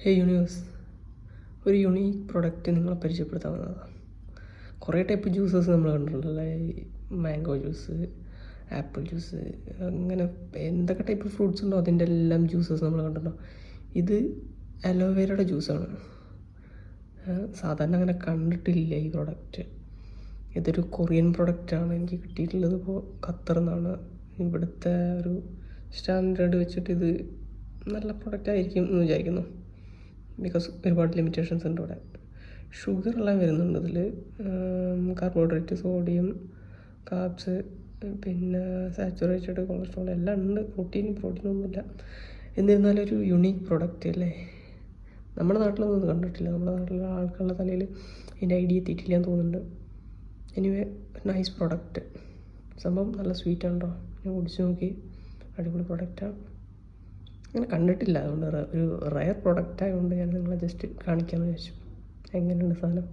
ഹേ universe, ഒരു unique product നിങ്ങളെ പരിചയപ്പെടുത്താൻ വന്നതാണ്. കുറേ ടൈപ്പ് ജ്യൂസസ് നമ്മൾ കണ്ടിട്ടുണ്ടല്ലേ, മാംഗോ ജ്യൂസ്, ആപ്പിൾ ജ്യൂസ്, അങ്ങനെ എന്തൊക്കെ ടൈപ്പ് ഫ്രൂട്ട്സ് ഉണ്ടോ അതിൻ്റെ എല്ലാം ജ്യൂസസ് നമ്മൾ കണ്ടിട്ടുണ്ടോ. ഇത് അലോവേരയുടെ ജ്യൂസാണ്. സാധാരണ അങ്ങനെ കണ്ടിട്ടില്ല ഈ പ്രൊഡക്റ്റ്. ഇതൊരു കൊറിയൻ പ്രൊഡക്റ്റാണ് എനിക്ക് കിട്ടിയിട്ടുള്ളത്. ഇപ്പോൾ ഖത്തറിൽ നിന്നാണ്. ഇവിടുത്തെ ഒരു സ്റ്റാൻഡേർഡ് വെച്ചിട്ട് ഇത് നല്ല പ്രൊഡക്റ്റ് ആയിരിക്കും എന്ന് വിചാരിക്കുന്നു. ബിക്കോസ് ഒരുപാട് ലിമിറ്റേഷൻസ് ഉണ്ട് ഇവിടെ. ഷുഗർ എല്ലാം വരുന്നുണ്ട് ഇതിൽ, കാർബോഹൈഡ്രേറ്റ്, സോഡിയം, കാർബ്സ്, പിന്നെ സാച്ചുറേറ്റഡ് കൊളസ്ട്രോൾ എല്ലാം ഉണ്ട്. പ്രോട്ടീനൊന്നുമില്ല. എന്നിരുന്നാലും ഒരു യുണീക്ക് പ്രൊഡക്റ്റ് അല്ലേ. നമ്മുടെ നാട്ടിലൊന്നും ഇത് കണ്ടിട്ടില്ല. നമ്മുടെ നാട്ടിലുള്ള ആൾക്കാരുടെ തലയിൽ ഇതിൻ്റെ ഐഡിയ എത്തിയിട്ടില്ല എന്ന് തോന്നുന്നുണ്ട്. Anyway, nice product. സംഭവം നല്ല സ്വീറ്റാണ് കേട്ടോ. ഞാൻ കുടിച്ച് നോക്കി, അടിപൊളി പ്രൊഡക്റ്റാണ്. അങ്ങനെ കണ്ടിട്ടില്ല, അതുകൊണ്ട് ഒരു റയർ പ്രൊഡക്റ്റ് ആയതുകൊണ്ട് ഞാൻ നിങ്ങളെ ജസ്റ്റ് കാണിക്കാമെന്ന് വിചാരിച്ചു. എങ്ങനെയുണ്ട് സാധനം.